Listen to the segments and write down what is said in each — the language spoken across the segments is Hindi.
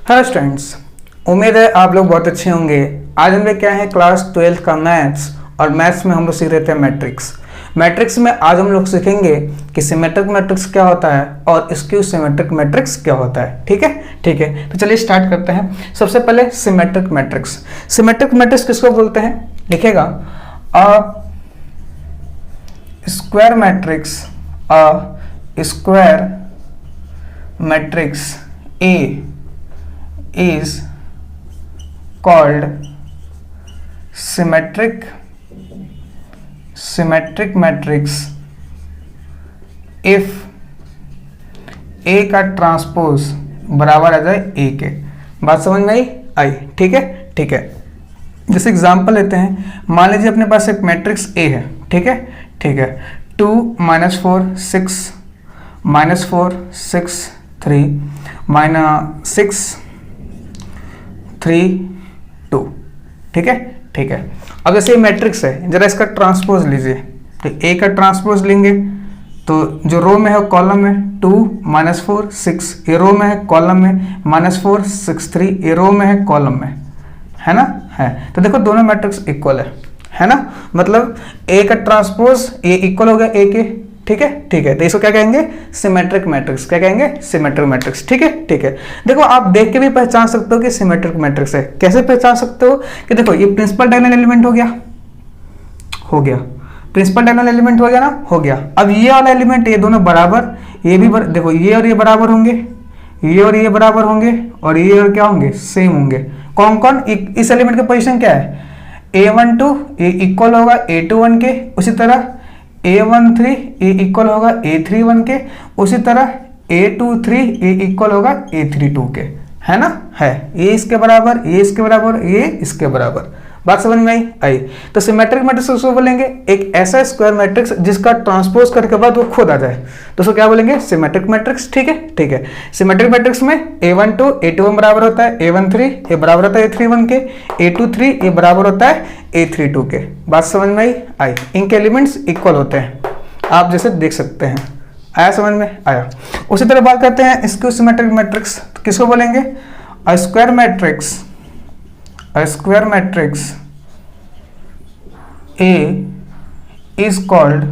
हेलो स्टूडेंट्स, उम्मीद है आप लोग बहुत अच्छे होंगे। आज हम लोग क्या है क्लास 12 का मैथ्स, और मैथ्स में हम लोग सीख रहे थे मैट्रिक्स। मैट्रिक्स में आज हम लोग सीखेंगे कि सिमेट्रिक मैट्रिक्स क्या होता है और स्क्यू सिमेट्रिक मैट्रिक्स क्या होता है। ठीक है, तो चलिए स्टार्ट करते हैं। सबसे पहले सिमेट्रिक मैट्रिक्स। सिमेट्रिक मैट्रिक्स किसको बोलते हैं? लिखेगा a square matrix, a square matrix A is called symmetric matrix if A का ट्रांसपोज बराबर आ जाए A के। बात समझ में आई? ठीक है। जैसे एग्जांपल लेते हैं, मान लीजिए अपने पास एक मैट्रिक्स A है। ठीक है 2 -4 6 -4 6 3 -6 3 2। ठीक है। अब जैसे ये मैट्रिक्स है, जरा इसका ट्रांसपोज लीजिए। तो ए का ट्रांसपोज लेंगे तो जो रो में है कॉलम में 2 -4 6, ये रो में है कॉलम में -4 6 3, ये रो में है कॉलम में, है ना? है तो देखो दोनों मैट्रिक्स इक्वल है ना? मतलब ए का ट्रांसपोज ये इक्वल हो गया ए के। ठीक है, तो इसको क्या कहेंगे? Symmetric matrix. क्या कहेंगे? Symmetric matrix. ठीक है। देखो आप देख के भी पहचान सकते हो कि सिमेट्रिक मैट्रिक्स है। कैसे पहचान सकते हो? कि देखो ये प्रिंसिपल डायगोनल एलिमेंट हो गया, प्रिंसिपल डायगोनल एलिमेंट हो गया ना? हो गया। अब ये वाला एलिमेंट, ये दोनों बराबर, ये भी देखो ये और ये बराबर होंगे, ये और ये बराबर होंगे, और ये और क्या होंगे? सेम होंगे। कौन? इस एलिमेंट की पोजिशन क्या है? A12 ये इक्वल होगा A21 के, उसी तरह A13 ये इक्वल होगा A31 के, उसी तरह A23 ये इक्वल होगा A32 के, है ना? है ये इसके बराबर, ये इसके बराबर, ये इसके बराबर। बात समझ में आई? तो सिमेट्रिक मैट्रिक्स उसको बोलेंगे एक ऐसा स्क्वायर मैट्रिक्स जिसका ट्रांसपोज करने के बाद वो खुद आ जाए, तो उसको क्या बोलेंगे? Symmetric matrix. ठीक है। सिमेट्रिक मैट्रिक्स में A12 A21 बराबर होता है A13, ये बराबर होता है A31 के, A23 ये बराबर होता है A32 के। बात समझ में आई? इनके एलिमेंट्स इक्वल होते हैं, आप जैसे देख सकते हैं। आया समझ में? आया। उसी तरह बात करते हैं स्क्यू सिमेट्रिक मैट्रिक्स। तो किसको बोलेंगे? A square matrix A is called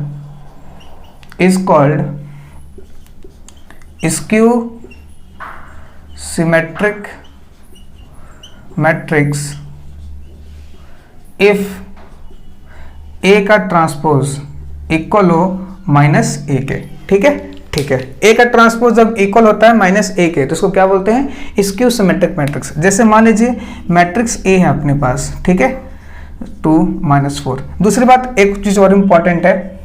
skew symmetric matrix if A का ट्रांसपोज इक्वल हो -A के। ठीक है। ए का ट्रांसपोज जब इक्वल होता है -A के, तो उसको क्या बोलते हैं? Skew symmetric matrix. जैसे मान लीजिए मैट्रिक्स A है अपने पास, ठीक है 2 -4। दूसरी बात, एक चीज और इंपॉर्टेंट है,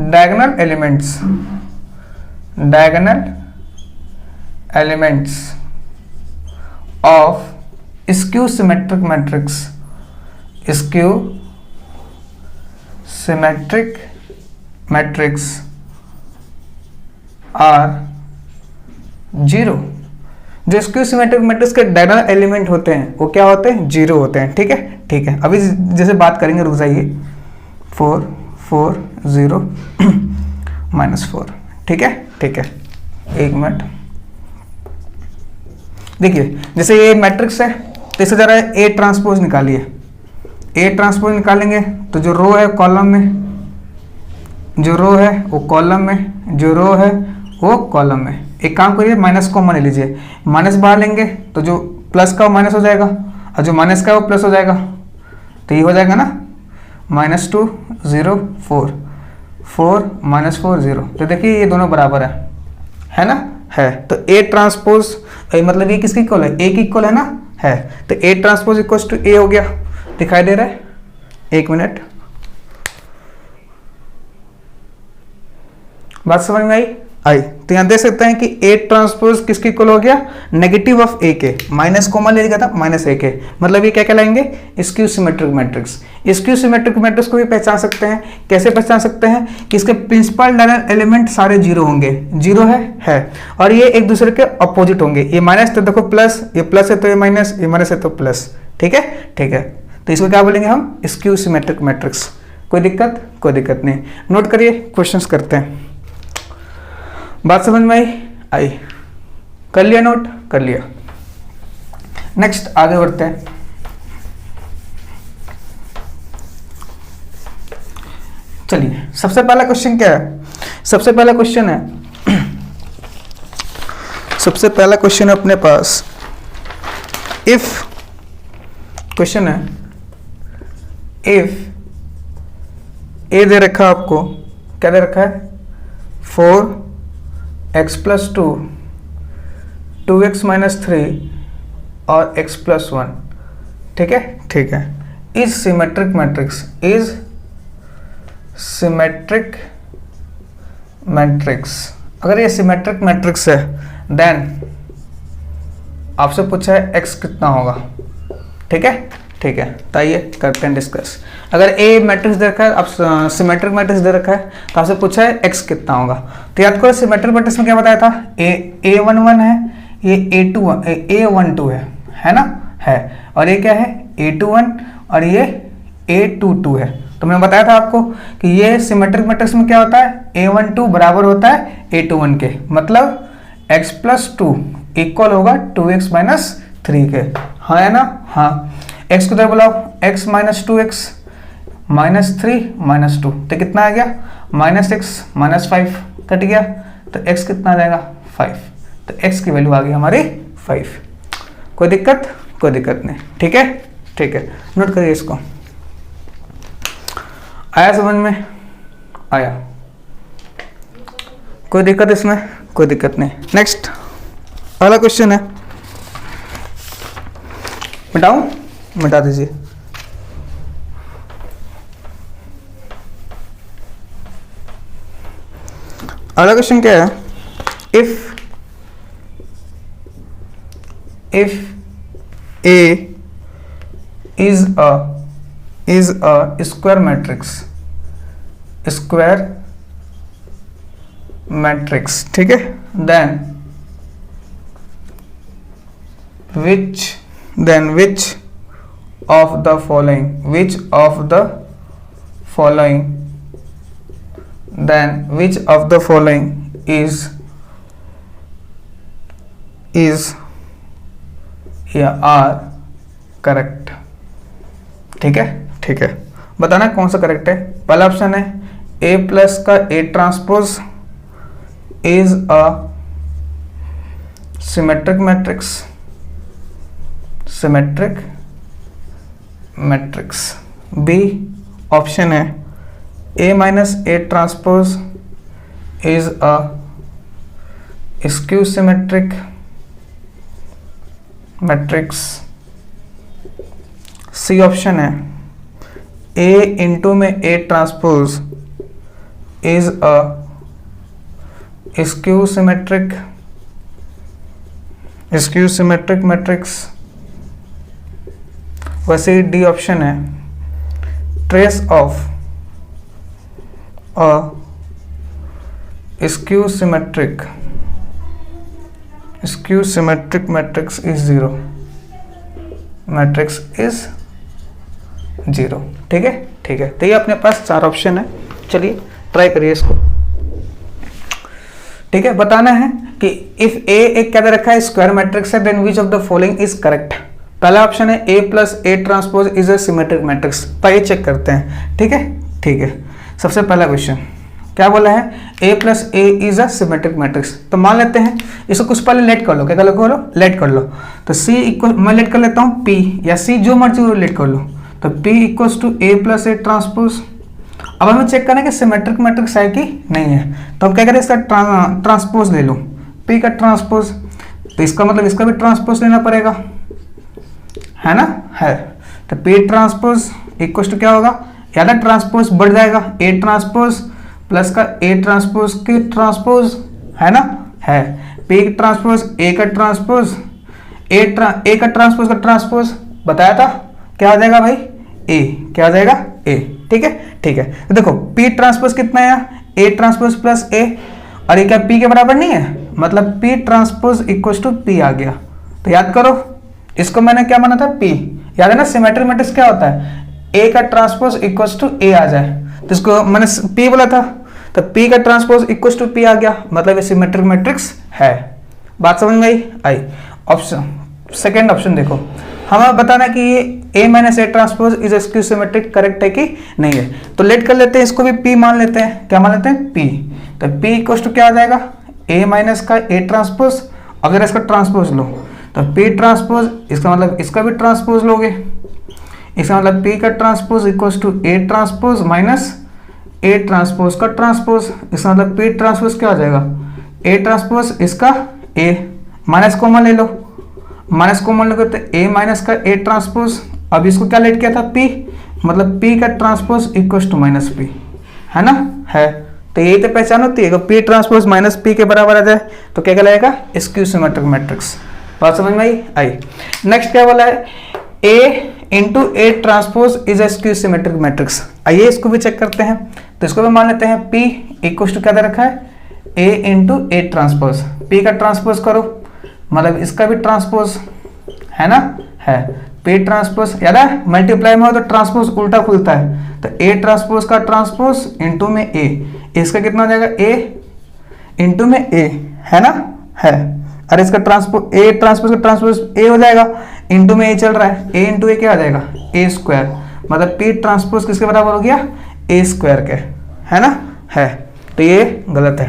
diagonal elements of skew symmetric matrix are 0। जो स्क्यू सिमेट्रिक मैट्रिक्स के डायगोनल एलिमेंट होते हैं वो क्या होते हैं? 0 होते हैं। ठीक है। अभी जैसे बात करेंगे, रुक जाइए। 4 4 0 -4। ठीक है। एक मिनट, देखिए जैसे ये मैट्रिक्स है, तो इसे जरा ए ट्रांसपोज निकालिए। ए ट्रांसपोज निकालेंगे तो जो रो है कॉलम में, जो रो है वो कॉलम में, जो रो है वो कॉलम में। एक काम करिए, माइनस कॉमन ले लीजिए, माइनस बाहर लेंगे तो जो प्लस का वो माइनस हो जाएगा, और जो माइनस का वो प्लस हो जाएगा, तो ये हो जाएगा ना -2 0 4 4 -4 0। तो देखिए ये दोनों बराबर है ना? है। तो ए ट्रांसपोज मतलब ये किसकी इक्वल है? ए की इक्वल है ना? है। तो ए ट्रांसपोज इक्वल टू ए हो गया। दिखाई दे रहा है? एक मिनट, बात समझ में आई? तो यहाँ देख सकते हैं कि ए ट्रांसपोज किसकी इक्वल हो गया? नेगेटिव ऑफ ए के, माइनस कॉमन ले गया था -A के, मतलब ये क्या कहलाएंगे? Skew symmetric matrix. Skew symmetric matrix को भी पहचान सकते हैं। कैसे पहचान सकते हैं? कि इसके प्रिंसिपल डायगोनल एलिमेंट सारे 0 होंगे। 0 है, और ये एक दूसरे के अपोजिट होंगे। ये माइनस तो देखो प्लस, ये प्लस है तो ये माइनस, ये माइनस है तो प्लस। ठीक है। तो इसको क्या बोलेंगे हम? Skew symmetric matrix. कोई दिक्कत नहीं। नोट करिए, क्वेश्चंस करते हैं। बात समझ में आई? कर लिया नोट? कर लिया। नेक्स्ट आगे बढ़ते हैं। चलिए सबसे पहला क्वेश्चन क्या है? सबसे पहला क्वेश्चन है अपने पास, इफ क्वेश्चन है, इफ ए दे रखा है आपको, क्या दे रखा है? 4x + 2, 2x - 3 और x + 1। ठीक है, ठीक है। Is symmetric matrix, is symmetric matrix. अगर ये सिमेट्रिक मैट्रिक्स है देन आपसे पूछा है x कितना होगा। ठीक है, ठीक है, तो आइए करते हैं डिस्कस। अगर ए मैट्रिक्स दे रखा है, आप सिमेट्रिक मैट्रिक्स दे रखा है, तो आपसे पूछा है x कितना होगा। तो याद करो सिमेट्रिक मैट्रिक्स में क्या बताया था? a11 है, ये a12 है ना, है, और ये क्या है? a21 और ये a22 है। तो मैंने बताया था आपको कि ये सिमेट्रिक मैट्रिक्स में क्या होता है? a12 बराबर होता है a21 के, मतलब x + 2 इक्वल होगा 2x - 3 के। हाँ है ना? हाँ। x को इधर बुलाओ, x - 2x -3 - 2, तो कितना आ गया? -x - 5 कट गया, तो x कितना आ जाएगा? 5। तो x की वैल्यू आ गई हमारी 5। कोई दिक्कत? कोई दिक्कत नहीं। ठीक है, ठीक है, नोट करिए इसको। आया समझ में? आया? कोई दिक्कत इसमें? कोई दिक्कत नहीं। नेक्स्ट अगला क्वेश्चन है, मिटाऊं? मिटा दीजिए। अगला क्वेश्चन क्या है? If A is a square matrix, ठीक है, then which of the following is are correct. ठीक है, ठीक है, बताना कौन सा करेक्ट है। पहला ऑप्शन है a+ का A transpose is a symmetric matrix. B option है A - A transpose is a skew symmetric matrix. C option है A में A transpose is a skew symmetric matrix. वैसे डी ऑप्शन है trace of a skew symmetric matrix is 0। ठीक है, ठीक है, तो ये अपने पास 4 ऑप्शन है। चलिए ट्राई करिए इसको। ठीक है, बताना है कि इफ ए एक क्या दे रखा है? स्क्वायर मैट्रिक्स है, then which of the following is correct. पहला ऑप्शन है A + A transpose is a symmetric matrix. तो ये चेक करते हैं। ठीक है, ठीक है, सबसे पहला क्वेश्चन क्या बोला है? A + A is a symmetric matrix. तो मान लेते हैं इसको कुछ पहले लेट कर लो। क्या कर लो? लेट कर लो। तो C इक्वल, मैं लेट कर लेता हूँ P या C, जो मर्जी वो लेट कर लो। तो P = A + A ट्रांसपोज। अब हमें चेक करना है कि सिमेट्रिक मैट्रिक्स है कि नहीं है। तो हम क्या करें? इसका ट्रांसपोज ले लो, P का ट्रांसपोज। तो इसका मतलब इसका भी ट्रांसपोज लेना पड़ेगा, है ना? है। तो P ट्रांसपोज इक्वल क्या होगा? या तो ट्रांसपोज बढ़ जाएगा, A ट्रांसपोज प्लस का A ट्रांसपोज की ट्रांसपोज, है ना? है। P ट्रांसपोज A का ट्रांसपोज, A का ट्रांसपोज का ट्रांसपोज बताया था, क्या आ जाएगा भाई? A। क्या आ जाएगा? A। ठीक है, ठीक है। तो देखो P ट्रांसपोज कितना है? A ट्रांसपोज प्लस A, और ये क्या P के बराबर नहीं है? मतलब P transpose equal to P आ गया। तो याद करो, इसको मैंने क्या माना था? P। याद है ना, सिमेट्रिक मैट्रिक्स क्या होता है? A का ट्रांसपोज इक्वल टू A आ जाए, तो इसको मैंने P बोला था, तो P का ट्रांसपोज इक्वल टू P आ गया, मतलब ये सिमेट्रिक मैट्रिक्स है। बात समझ में आई? ऑप्शन सेकेंड ऑप्शन देखो, हमें बताना कि ये A minus A transpose is skew symmetric correct है कि नहीं है। तो लेट कर लेते हैं, इसको भी P मान लेते हैं। क्या मान लेते हैं? P। तो P इक्वल टू क्या आ जाएगा? A माइनस का A ट्रांसपोज, अगर इसका ट्रांसपोज लो तो P ट्रांसपोज, इसका मतलब इसका भी ट्रांसपोज लोगे, इसका मतलब P का transpose equal to A transpose minus A transpose का ट्रांसपोज। इसका मतलब P ट्रांसपोज क्या आ जाएगा? A ट्रांसपोज इसका A माइनस कॉमन ले लो, माइनस कॉमन लोगे तो A माइनस का A ट्रांसपोज, अब इसको क्या लेट किया था? P, मतलब P का transpose equal to minus P, है ना? है। तो यही तो पहचान होती है, P ट्रांसपोज माइनस P के बराबर आ जाए तो क्या कहलाएगा? Skew symmetric matrix. बात समझ में आई? नेक्स्ट क्या बोला है? A into A transpose is a skew symmetric matrix. आइए इसको भी चेक करते हैं। तो इसको भी मान लेते हैं P इक्वल टू क्या दे रखा है? A into A transpose. P का ट्रांसपोज करो, मतलब इसका भी ट्रांसपोज, है ना? है। P ट्रांसपोज याद है, मल्टीप्लाई में हो तो ट्रांसपोज उल्टा खुलता है, तो A ट्रांसपोज का ट्रांसपोज इंटू में A, इसका कितना हो जाएगा? A इंटू में A, है ना? है। अरे इसका ट्रांसपोज A ट्रांसपोज का ट्रांसपोज A हो जाएगा, इंटू में A चल रहा है, A इंटू A क्या आ जाएगा? A स्क्वायर, मतलब P ट्रांसपोज किसके बराबर हो गया? A स्क्वायर के, है ना? है। तो ये गलत है,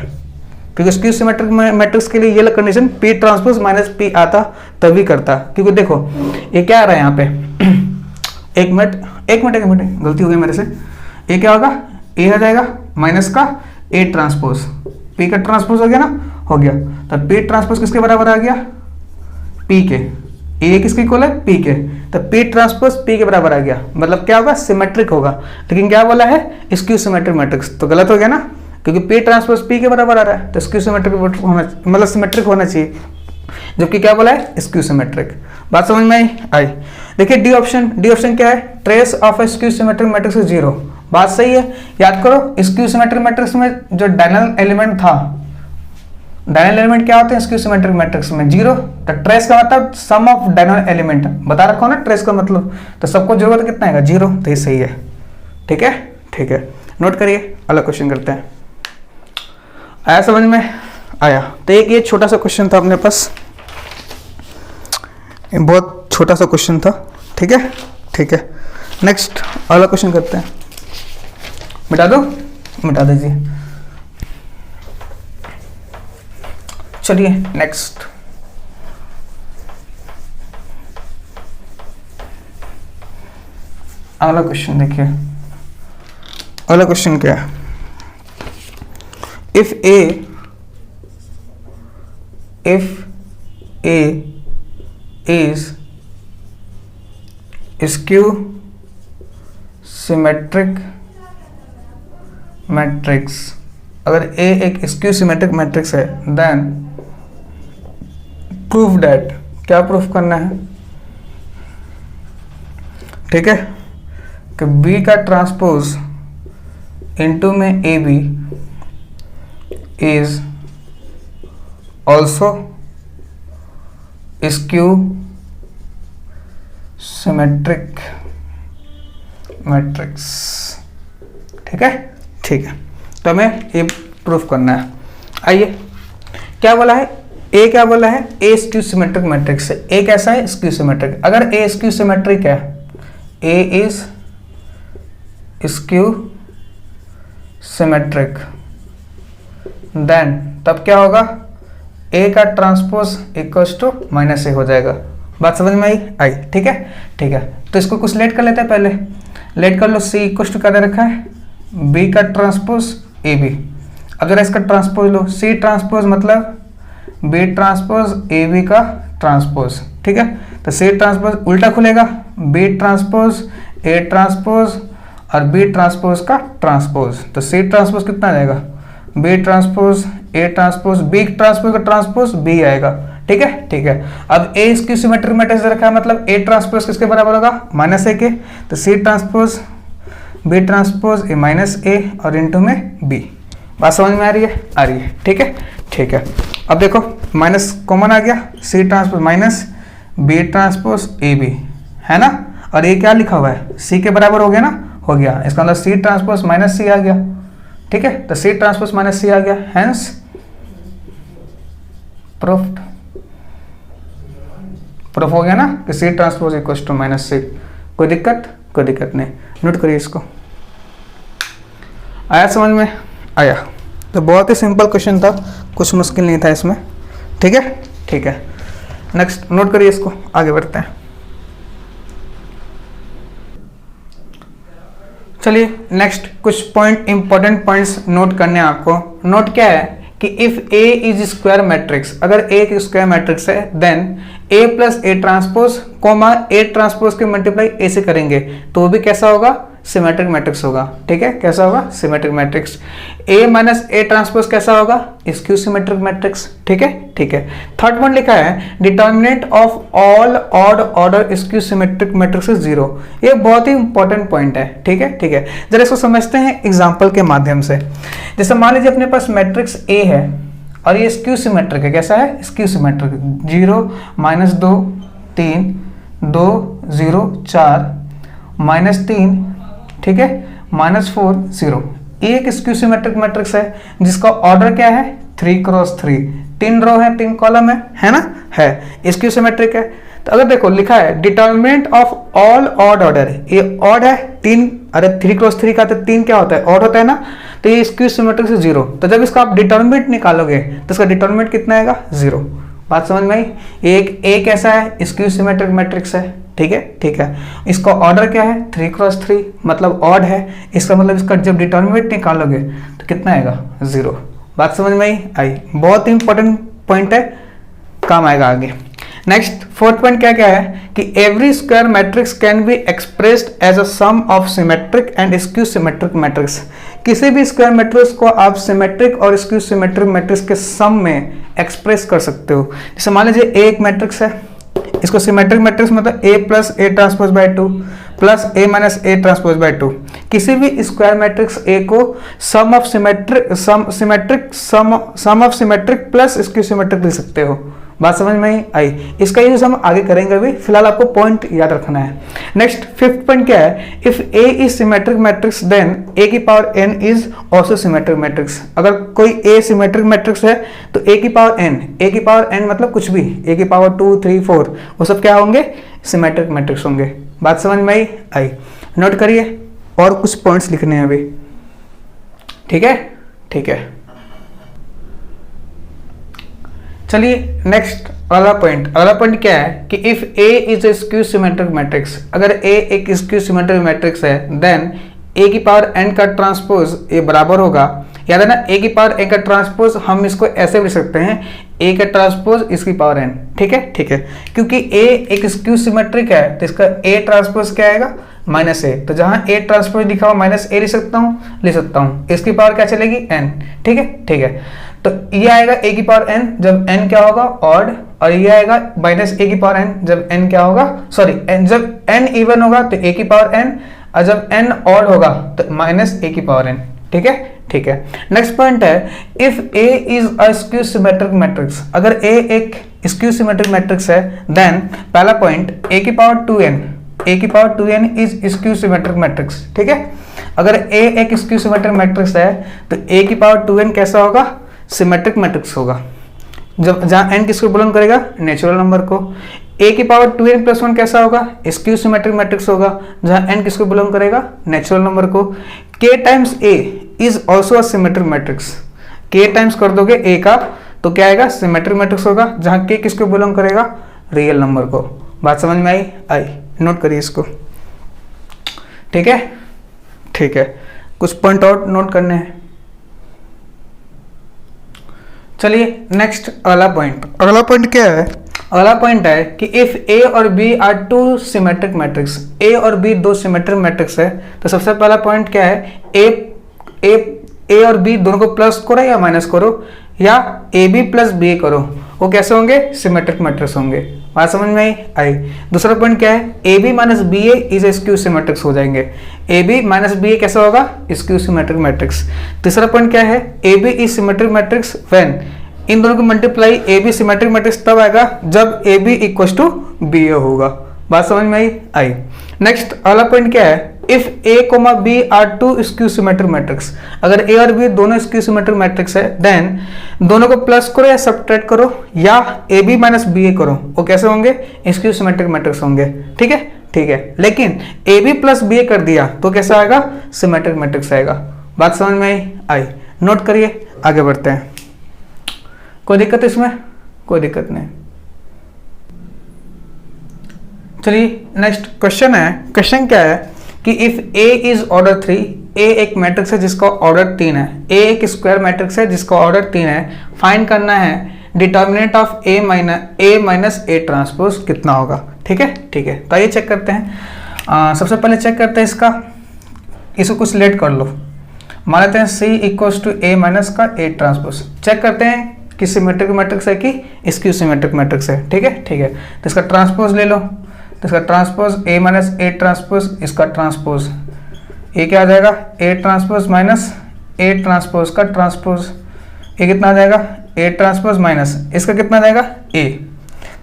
क्योंकि स्क्यू सिमेट्रिक मैट्रिक्स के लिए ये condition P transpose minus P आता तभी करता, क्योंकि देखो ये क्या आ रहा है यहाँ पे एक मिनट गलती हो गई मेरे से। ये क्या होगा? A हो जाएगा माइनस का A ट्रांसपोज, P का ट्रांसपोज हो गया ना? हो गया। तो P ट्रांसपोज किसके बराबर आ गया? P के। A किसके इक्वल है? P के। तो P ट्रांसपोज P के बराबर आ गया, मतलब क्या होगा? सिमेट्रिक होगा। लेकिन क्या बोला है? स्क्यू सिमेट्रिक मैट्रिक्स, तो गलत हो गया ना, क्योंकि P ट्रांसपोज P के बराबर आ रहा है, तो स्क्यू सिमेट्रिक होना, मतलब सिमेट्रिक होना चाहिए, जबकि क्या बोला है? Skew symmetric. बात समझ में आई? देखिए डी ऑप्शन क्या है? Trace of A skew symmetric matrix is 0। बात सही है। याद करो, स्क्यू सिमेट्रिक मैट्रिक्स में जो डायगोनल एलिमेंट था, डायगोनल एलिमेंट क्या होते हैं स्क्यू सिमेट्रिक मैट्रिक्स में? 0। तो ट्रेस का मतलब सम ऑफ डायगोनल एलिमेंट, बता रखो ना ट्रेस का मतलब, तो सबको जरूरत कितना आएगा? 0। तो ये सही है। ठीक है, ठीक है, नोट करिए। अगला क्वेश्चन करते हैं। आया समझ में? आया। तो एक ये छोटा सा क्वेश्चन था अपने पास, बहुत छोटा सा क्वेश्चन था। ठीक है, ठीक है। नेक्स्ट अगला क्वेश्चन करते हैं। मिटा दो, मिटा दीजिए। चलिए नेक्स्ट। अगला क्वेश्चन देखिए। अगला क्वेश्चन क्या है? if A is skew symmetric matrix, अगर A एक स्क्यू सिमेट्रिक मैट्रिक्स है, देन प्रूव दैट, क्या प्रूफ करना है? ठीक है, कि B का ट्रांसपोज इनटू में AB is also skew symmetric matrix। ठीक है, ठीक है। तो हमें ये प्रूफ करना है। आइए, क्या बोला है? ए क्या बोला है? ए स्क्यू सिमेट्रिक मैट्रिक्स है। ए कैसा है? Skew symmetric. अगर ए स्क्यू सिमेट्रिक है, ए इज स्क्यू सिमेट्रिक, देन तब क्या होगा? ए का ट्रांसपोज इक्वल्स टू माइनस ए हो जाएगा। बात समझ में आई? ठीक है, ठीक है। तो इसको कुछ लेट कर लेते हैं। पहले लेट कर लो। सी इक्वल्स टू क्या दे रखा है? बी का ट्रांसपोज ए बी। अब जरा इसका ट्रांसपोज लो। सी ट्रांसपोज मतलब बी ट्रांसपोज ए बी का ट्रांसपोज। ठीक है, तो सी ट्रांसपोज उल्टा खुलेगा, बी ट्रांसपोज ए ट्रांसपोज और बी ट्रांसपोज का ट्रांसपोज। तो सी ट्रांसपोज कितना आ जाएगा? B transpose A transpose, B transpose का ट्रांसपोज बी आएगा। ठीक है, ठीक है। अब ए स्क्यू सिमेट्रिक मैट्रिक्स रखा है, मतलब ए ट्रांसपोज किसके बराबर होगा? माइनस ए के। तो C transpose B transpose A minus A और इनटू में बी। बात समझ में आ रही है? आ रही है। ठीक है, ठीक है। अब देखो माइनस कॉमन आ गया, C transpose minus B transpose A B, है ना? और ये क्या लिखा हुआ है? सी के बराबर हो गया ना? हो गया। इसका मतलब सी ट्रांसपोज माइनस सी आ गया। ठीक है, तो सी ट्रांसपोज माइनस सी आ गया, हेंस प्रूफ्ड। प्रूफ हो गया ना कि C transpose equal to minus C. कोई दिक्कत नहीं। नोट करिए इसको। आया समझ में? आया। तो बहुत ही सिंपल क्वेश्चन था, कुछ मुश्किल नहीं था इसमें। ठीक है। नेक्स्ट नोट करिए इसको, आगे बढ़ते हैं। चलिए नेक्स्ट कुछ पॉइंट, इंपॉर्टेंट पॉइंट्स नोट करने हैं आपको। नोट क्या है कि if A is square matrix, अगर ए एक स्क्वायर मैट्रिक्स है then A plus A transpose comma A transpose के मल्टीप्लाई ए से करेंगे तो वो भी कैसा होगा? सिमेट्रिक मैट्रिक्स होगा। ठीक है, कैसा होगा? Symmetric matrix. A minus A transpose कैसा होगा? Skew symmetric matrix. ठीक है। थर्ड पॉइंट लिखा है determinant of all odd order skew symmetric matrix is 0। ये बहुत ही इंपॉर्टेंट पॉइंट है। ठीक है, जरा इसको समझते हैं एग्जाम्पल के माध्यम से। जैसे मान लीजिए अपने पास मैट्रिक्स ए है और ये स्क्यू सिमेट्रिक है। कैसा है? Skew symmetric. 0 -2 3 2 0 4 -3, ठीक है, -4 0। एक स्क्यू सिमेट्रिक मैट्रिक्स है जिसका ऑर्डर क्या है? 3 × 3, 3 रो है 3 कॉलम है ना? है, स्क्यू सिमेट्रिक है। तो अगर देखो लिखा है determinant of all odd order, ये ऑड है 3, अरे 3 × 3 का तो 3 क्या होता है? ऑड होता है ना, तो ये स्क्यू सिमेट्रिक से 0। तो जब इसका आप डिटर्मिनेंट निकालोगे तो इसका डिटर्मिनेंट कितना आएगा? 0। बात समझ में आई? एक कैसा है? स्क्यू सिमेट्रिक मैट्रिक्स है। ठीक है, इसका ऑर्डर क्या है? 3 × 3, मतलब ऑड है। इसका मतलब इसका जब डिटर्मिनेंट निकालोगे तो कितना आएगा? 0। बात समझ में आई? बहुत इंपॉर्टेंट पॉइंट है, काम आएगा आगे। नेक्स्ट फोर्थ पॉइंट क्या है कि every square matrix can be expressed as a sum of symmetric and skew symmetric matrix. किसी भी स्क्वायर मैट्रिक्स को आप सिमेट्रिक और स्क्यू सिमेट्रिक मैट्रिक्स के सम में एक्सप्रेस कर सकते हो। जैसे मान लीजिए ए एक मैट्रिक्स है, इसको सिमेट्रिक मैट्रिक्स मतलब A plus A transpose by 2 plus A minus A transpose by 2। किसी भी स्क्वायर मैट्रिक्स ए को sum of symmetric plus skew symmetric लिख सकते हो। बात समझ में आई? इसका यूज हम आगे करेंगे, अभी फिलहाल आपको पॉइंट याद रखना है। नेक्स्ट फिफ्थ पॉइंट क्या है? If A is symmetric matrix then A की power n is also symmetric matrix. अगर कोई ए सिमेट्रिक मैट्रिक्स है तो ए की पावर n मतलब कुछ भी, ए की पावर 2 3 4 वो सब क्या होंगे? सिमेट्रिक मैट्रिक्स होंगे। बात समझ में आई? नोट करिए, और कुछ पॉइंट्स लिखने हैं अभी। ठीक है। चलिए नेक्स्ट अगला पॉइंट क्या है कि if A is a skew symmetric matrix, अगर ए एक स्क्यू सिमेट्रिक मैट्रिक्स है देन ए की पावर n का ट्रांसपोज ए बराबर होगा, याद है ना, ए की पावर n का ट्रांसपोज हम इसको ऐसे भी लिख सकते हैं, ए का ट्रांसपोज इसकी पावर n। ठीक है, क्योंकि ए एक स्क्यू सिमेट्रिक है तो इसका ए ट्रांसपोज क्या आएगा? -a। तो जहां ए ट्रांसपोज लिखा हुआ -a लिख सकता हूं, इसकी पावर क्या चलेगी? n। ठीक है, तो ये आएगा a की पावर n जब n क्या होगा? ऑड, और ये आएगा -a की पावर n जब n क्या होगा? जब n इवन होगा तो a की पावर n, और जब n ऑड होगा तो -a की पावर n। ठीक है। नेक्स्ट पॉइंट है if a is a skew symmetric matrix, अगर a एक स्क्यू सिमेट्रिक मैट्रिक्स है देन पहला पॉइंट a की power 2n is skew symmetric matrix. ठीक है, अगर a एक स्क्यू सिमेट्रिक मैट्रिक्स है तो a की पावर 2n कैसा होगा? सिमेट्रिक मैट्रिक्स होगा। जब जहां n किसको बिलोंग करेगा? नेचुरल नंबर को। a की पावर 2n + 1 कैसा होगा? स्क्यू सिमेट्रिक मैट्रिक्स होगा, जहां n किसको बिलोंग करेगा? नेचुरल नंबर को। k times a is also a symmetric matrix. k times कर दोगे a का तो क्या आएगा? सिमेट्रिक मैट्रिक्स होगा, जहां k किसको बिलोंग करेगा? रियल नंबर को। बात समझ में आई? नोट करिए इसको। ठीक है, कुछ पॉइंट और नोट करने हैं। चलिए नेक्स्ट अगला पॉइंट क्या है? अगला पॉइंट है कि इफ ए और B are two symmetric matrix, A और बी दो सिमेट्रिक मैट्रिक्स है, तो सबसे पहला पॉइंट क्या है? ए और बी दोनों को प्लस करो या माइनस करो, या ए बी प्लस बी करो, वो कैसे होंगे? सिमेट्रिक मैट्रिक्स होंगे। बात समझ में आई? दूसरा पॉइंट क्या है? A B minus B A is a skew symmetrics हो जाएंगे। A B minus B A कैसा होगा? Skew symmetric matrix. तीसरा पॉइंट क्या है? A B is symmetric matrix when, इन दोनों को multiply A B symmetric matrix तब आएगा जब A B equal to B A होगा। बात समझ में आई? नेक्स्ट अगला पॉइंट क्या है? If A comma B are two skew symmetric matrix, अगर ए और बी दोनों स्क्यू सिमेट्रिक मैट्रिक्स है देन दोनों को प्लस करो या सब्ट्रैक्ट करो या A B minus B A करो, वो कैसे होंगे? स्क्यू सिमेट्रिक मैट्रिक्स होंगे। ठीक है, ठीक है। लेकिन ए बी प्लस बी ए कर दिया तो कैसा आएगा? सिमेट्रिक मैट्रिक्स आएगा। बात समझ में आई? नोट करिए, आगे बढ़ते हैं। कोई दिक्कत इसमें? कोई दिक्कत नहीं। चलिए नेक्स्ट क्वेश्चन है। क्वेश्चन क्या है कि इफ ए इज ऑर्डर 3, ए एक मैट्रिक्स है जिसका ऑर्डर 3 है, ए एक स्क्वायर मैट्रिक्स है जिसका ऑर्डर 3 है, फाइंड करना है determinant of A minus A transpose कितना होगा। ठीक है, ठीक है। तो ये चेक करते हैं। सबसे पहले चेक करते हैं इसको कुछ लेट कर लो, मान लेते हैं सी इक्वल्स टू ए माइनस का ए ट्रांसपोज। चेक करते हैं कि सिमेट्रिक मैट्रिक्स है कि स्क्यू सिमेट्रिक मैट्रिक्स है। ठीक है, ठीक है। तो इसका ट्रांसपोज ले लो, तो इसका transpose A minus A transpose, इसका ट्रांसपोज ये क्या आ जाएगा? A transpose minus A transpose का ट्रांसपोज, ये कितना आ जाएगा? ए ट्रांसपोज माइनस इसका कितना आ जाएगा? ए।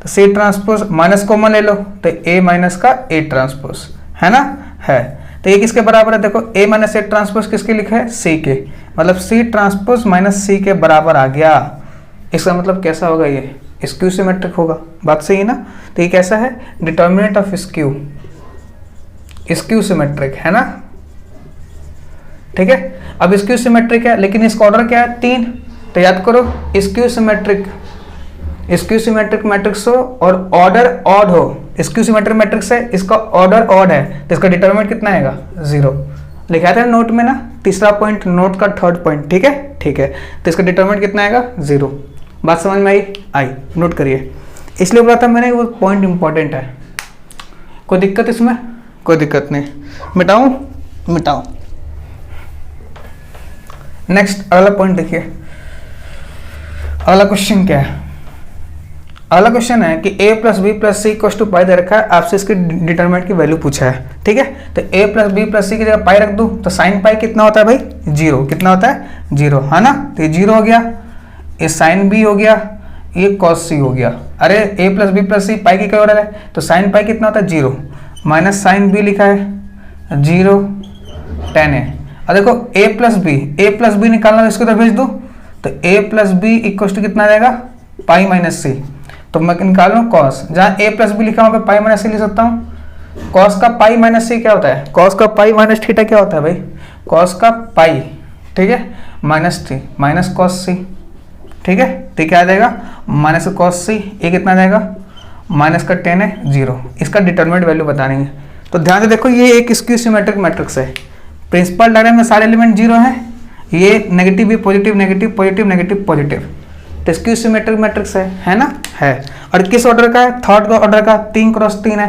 तो सी ट्रांसपोज माइनस कॉमन ले लो, तो ए माइनस का ए ट्रांसपोज, है ना? है। तो ये किसके बराबर है? देखो ए माइनस ए ट्रांसपोज किसके लिखा है? सी के, मतलब सी ट्रांसपोज माइनस सी के बराबर आ गया। इसका मतलब कैसा होगा? ये स्क्यू सिमेट्रिक होगा। बात सही है ना? तो ये कैसा है? Determinant of skew, skew symmetric, है ना? ठीक है। अब स्क्यू सिमेट्रिक है लेकिन इसका ऑर्डर क्या है? 3। तो याद करो, स्क्यू सिमेट्रिक मैट्रिक्स हो और ऑर्डर ऑड हो, स्क्यू सिमेट्रिक मैट्रिक्स है, इसका ऑर्डर ऑड है, तो इसका डिटरमिनेंट कितना आएगा? 0। लिखा था नोट में ना, तीसरा पॉइंट नोट का थर्ड पॉइंट। ठीक है, ठीक है। तो इसका डिटरमिनेंट कितना आएगा? 0। बात समझ में आई? नोट करिए, इसलिए बोला था मैंने वो पॉइंट इंपॉर्टेंट है। कोई दिक्कत इसमें? कोई दिक्कत नहीं। मिटाओ। नेक्स्ट अगला पॉइंट देखिए। अगला क्वेश्चन क्या है? अगला क्वेश्चन है कि a plus B plus C equals to pi दे रखा है, आपसे इसकी डिटरमिनेंट की वैल्यू पूछा है। ठीक है, तो a प्लस बी प्लस सी की जगह पाई रख दूं तो साइन पाई कितना होता है भाई? 0। कितना होता है? 0, है ना? तो ये 0 हो गया, ये साइन बी हो गया, ये कॉस सी हो गया। अरे a प्लस बी प्लस सी पाई की क्या ऑर्डर है? तो साइन पाई कितना होता है? 0 माइनस साइन बी लिखा है 0 tan a। अब देखो a प्लस बी निकालना, इसको तो भेज दो, तो a plus B equal to कितना आ जाएगा? Pi minus C. तो मैं निकाल लूँ कॉस, जहाँ a प्लस बी लिखा वहाँ पे पाई माइनस सी लिख सकता हूँ। कॉस का पाई माइनस सी क्या होता है? कॉस का पाई माइनस थीटा क्या होता है भाई? कॉस का पाई, ठीक है, माइनस थी माइनस कॉस सी। ठीक है, तो क्या आ जाएगा? माइनस कॉस सी, ये कितना आ जाएगा? माइनस का 10 है 0। इसका डिटरमिनेंट वैल्यू बतानी है। तो ध्यान से देखो, ये एक स्क्यू सिमेट्रिक मैट्रिक्स है, प्रिंसिपल डायग्राम में सारे एलिमेंट 0 हैं, ये नेगेटिव भी positive negative positive negative positive, तो स्क्यू सिमेट्रिक मैट्रिक्स है ना? है। और किस ऑर्डर का है? थर्ड का ऑर्डर का, 3 क्रॉस 3 है,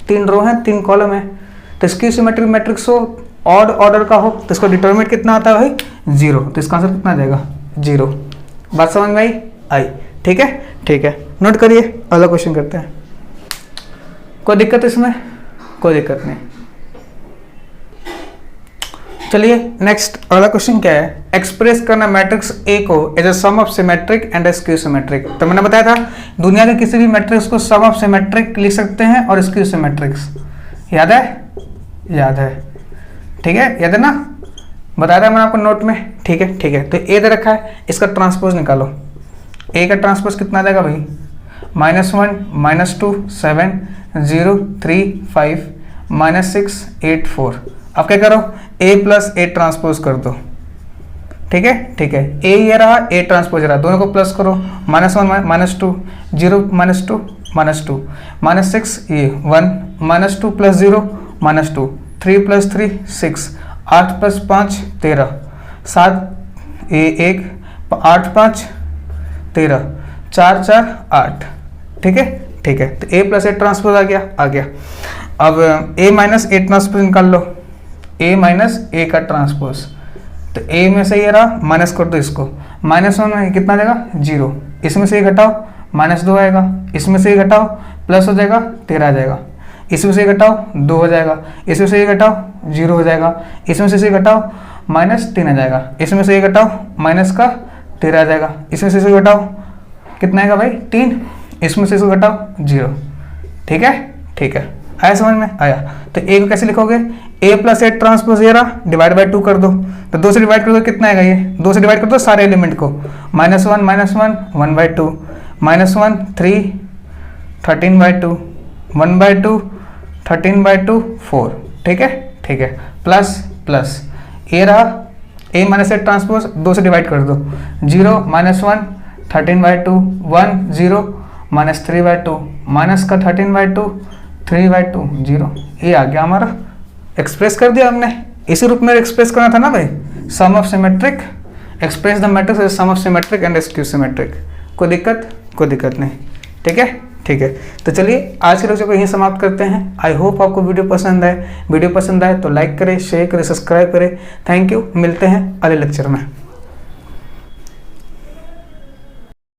3 रो है 3 कॉलम है। तो स्क्यू सिमेट्रिक मैट्रिक्स हो, ऑड ऑर्डर का हो, तो इसका डिटरमिनेंट कितना आता है भाई? 0। तो इसका आंसर कितना आ जाएगा? 0। बात समझ में आई? ठीक है, ठीक है। नोट करिए, अगला क्वेश्चन करते हैं। कोई दिक्कत इसमें? कोई दिक्कत नहीं। चलिए नेक्स्ट अगला क्वेश्चन क्या है? एक्सप्रेस करना मैट्रिक्स ए को as a sum of symmetric and skew symmetric. तो मैंने बताया था दुनिया के किसी भी मैट्रिक्स को सम ऑफ सिमेट्रिक लिख सकते हैं और स्क्यू सिमेट्रिक्स। याद है? याद है, ठीक है, याद है ना? बताया था मैंने आपको नोट में। ठीक है, ठीक है। तो ए दे रखा है, इसका ट्रांसपोज निकालो। ए का ट्रांसपोज कितना आ जाएगा भाई? -1 -2 7 0 3 5 -6 8 4। अब क्या करो? a प्लस ए ट्रांसपोज कर दो। ठीक है, ठीक है। a ये रहा, a ट्रांसपोज रहा, दोनों को प्लस करो। -1 -2 0 -2 -2 -6 ये 1 -2 + 0 -2 3 + 3 6 8 + 5 13 7 1 8 5 13 4 4 8। ठीक है, ठीक है। तो a प्लस ए ट्रांसपोज आ गया। अब a माइनस ए ट्रांसपोज निकाल लो, a माइनस ए का ट्रांसपोज। तो a में से ये रहा, माइनस कर दो इसको, -1 में कितना देगा? 0। इसमें से ये घटाओ, -2 आएगा। इसमें से ये घटाओ, प्लस हो जाएगा 13 आ जाएगा। इसमें से ये घटाओ 2 हो जाएगा। इसमें से ये घटाओ 0 हो जाएगा। इसमें से घटाओ -3 आ जाएगा। इसमें से ये घटाओ माइनस का 13 आ जाएगा। इसमें से घटाओ कितना आएगा भाई? 3। इसमें से घटाओ 0। ठीक है, ठीक है। आया समझ में? आया। तो a को कैसे लिखोगे? ए प्लस ए ट्रांसपोज ये रहा, डिवाइड बाई 2 कर दो, तो 2 से डिवाइड कर दो कितना आएगा, ये 2 से डिवाइड कर दो सारे एलिमेंट को, -1 1/2, -1 3 13/2, 1/2 13/2 4, ठीक है ठीक है, प्लस प्लस ए रहा, ए माइनस ए ट्रांसपोज 2 से डिवाइड कर दो, 0 -1 13/2, 1 0 -3/2, माइनस का 13/2 3/2 0, ये आ गया हमारा, एक्सप्रेस कर दिया हमने। इसी रूप में एक्सप्रेस करना था ना भाई, sum of symmetric, express the matrix as sum of symmetric and skew symmetric. कोई दिक्कत नहीं, ठीक है ठीक है। तो चलिए आज के लेक्चर को यहीं समाप्त करते हैं। आई होप आपको वीडियो पसंद आए, वीडियो पसंद आए तो लाइक करें, शेयर करें, सब्सक्राइब करें। थैंक यू, मिलते हैं अगले लेक्चर में।